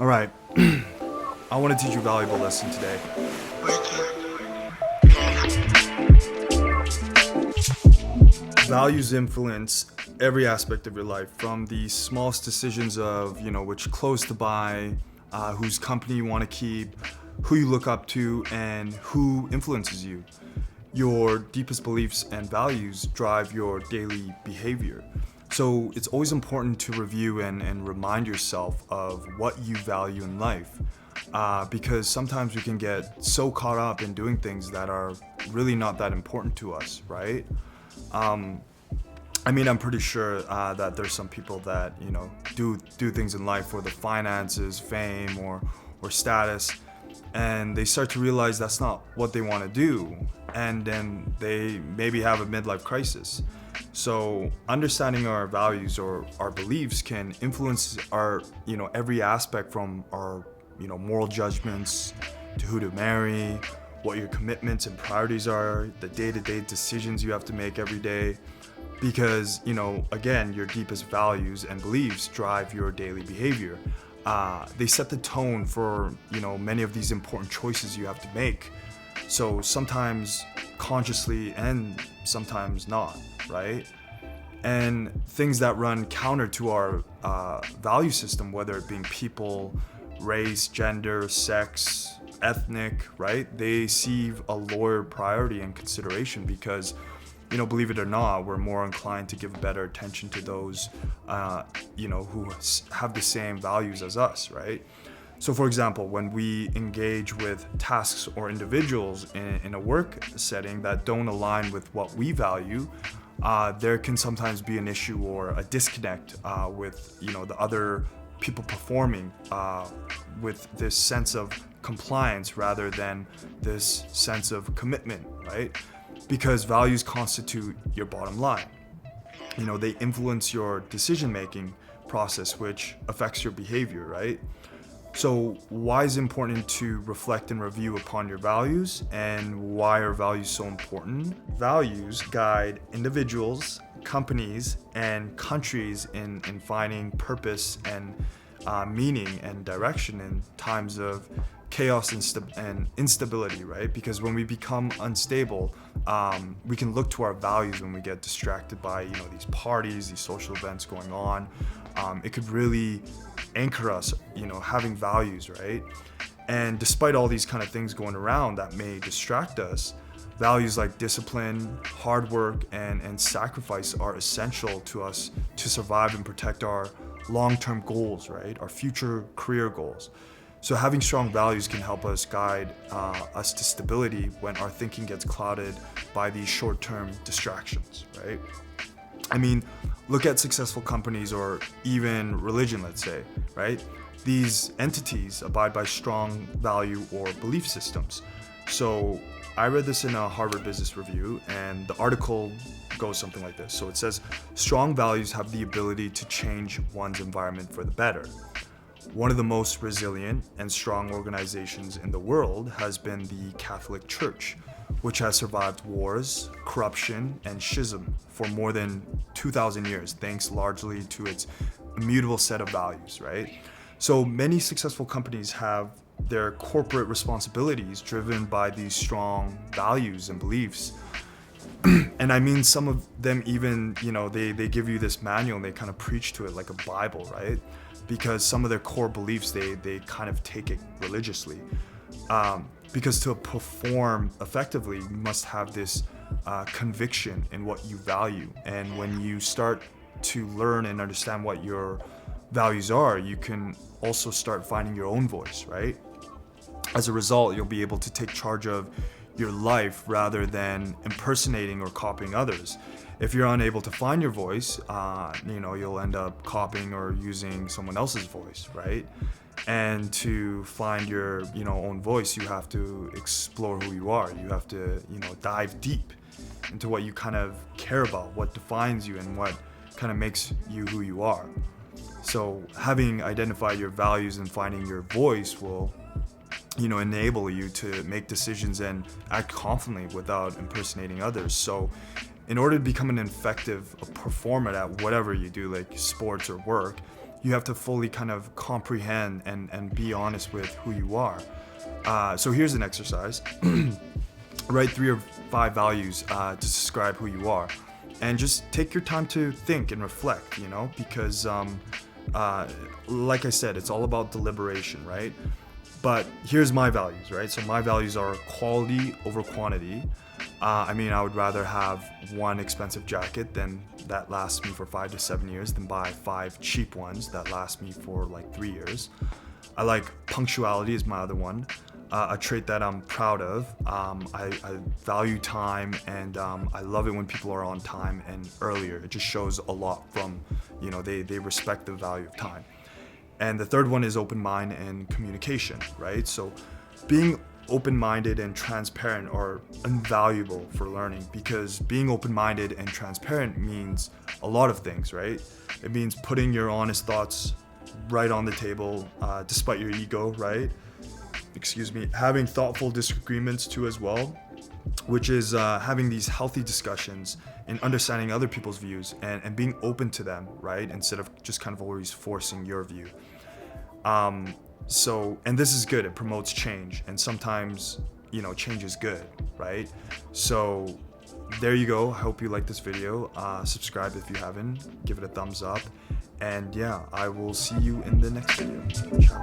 All right. I want to teach you a valuable lesson today. Values influence every aspect of your life, from the smallest decisions of, which clothes to buy, whose company you want to keep, who you look up to, and who influences you. Your deepest beliefs and values drive your daily behavior. So it's always important to review and remind yourself of what you value in life. Because sometimes we can get so caught up in doing things that are really not that important to us, right? I'm pretty sure that there's some people that do things in life for the finances, fame, or status, and they start to realize that's not what they want to do, and then they maybe have a midlife crisis. So understanding our values or our beliefs can influence our every aspect, from our moral judgments to who to marry, what your commitments and priorities are, the day-to-day decisions you have to make every day. Because, again, your deepest values and beliefs drive your daily behavior. They set the tone for, many of these important choices you have to make. So sometimes consciously and sometimes not, right? And things that run counter to our value system, whether it being people, race, gender, sex, ethnic, right? They see a lower priority and consideration because, believe it or not, we're more inclined to give better attention to those, who have the same values as us, right? So, for example, when we engage with tasks or individuals in a work setting that don't align with what we value, there can sometimes be an issue or a disconnect with, the other people performing with this sense of compliance rather than this sense of commitment, right? Because values constitute your bottom line. They influence your decision-making process, which affects your behavior, right? So why is it important to reflect and review upon your values, and why are values so important? Values guide individuals, companies, and countries in finding purpose and meaning and direction in times of chaos and instability, right? Because when we become unstable, we can look to our values when we get distracted by these parties, these social events going on. It could really anchor us, having values, right? And despite all these kind of things going around that may distract us, values like discipline, hard work, and sacrifice are essential to us to survive and protect our long-term goals, right? Our future career goals. So having strong values can help us guide us to stability when our thinking gets clouded by these short-term distractions, right? Look at successful companies or even religion, let's say, right? These entities abide by strong value or belief systems. So I read this in a Harvard Business Review, and the article goes something like this. So it says, strong values have the ability to change one's environment for the better. One of the most resilient and strong organizations in the world has been the Catholic Church, which has survived wars, corruption, and schism for more than 2,000 years, thanks largely to its immutable set of values, right? So many successful companies have their corporate responsibilities driven by these strong values and beliefs. And some of them even, they give you this manual and they kind of preach to it like a Bible, right? Because some of their core beliefs, they kind of take it religiously. Because to perform effectively, you must have this conviction in what you value. And when you start to learn and understand what your values are, you can also start finding your own voice, right? As a result, you'll be able to take charge of your life rather than impersonating or copying others. If you're unable to find your voice, you'll end up copying or using someone else's voice, right? And to find your, own voice, you have to explore who you are. You have to, dive deep into what you kind of care about, what defines you, and what kind of makes you who you are. So having identified your values and finding your voice will, enable you to make decisions and act confidently without impersonating others. So in order to become an effective performer at whatever you do, like sports or work, you have to fully kind of comprehend and be honest with who you are. So here's an exercise. Write 3 or 5 values to describe who you are, and just take your time to think and reflect, you know, because like I said, it's all about deliberation, right? But here's my values, right? So my values are quality over quantity. I mean, I would rather have one expensive jacket that lasts me for 5 to 7 years than buy 5 cheap ones that last me for like 3 years. I like punctuality is my other one, a trait that I'm proud of. I value time, and I love it when people are on time and earlier. It just shows a lot from, you know, they respect the value of time. And the third one is open mind and communication, right? So being open-minded and transparent are invaluable for learning, because being open-minded and transparent means a lot of things, right? It means putting your honest thoughts right on the table, despite your ego, right? Excuse me. Having thoughtful disagreements too as well, which is having these healthy discussions and understanding other people's views and being open to them, right? Instead of just kind of always forcing your view. So, and this is good. It promotes change, and sometimes, you know, change is good, right? So there you go. I hope you like this video. Subscribe if you haven't. Give it a thumbs up. And yeah, I will see you in the next video. Ciao.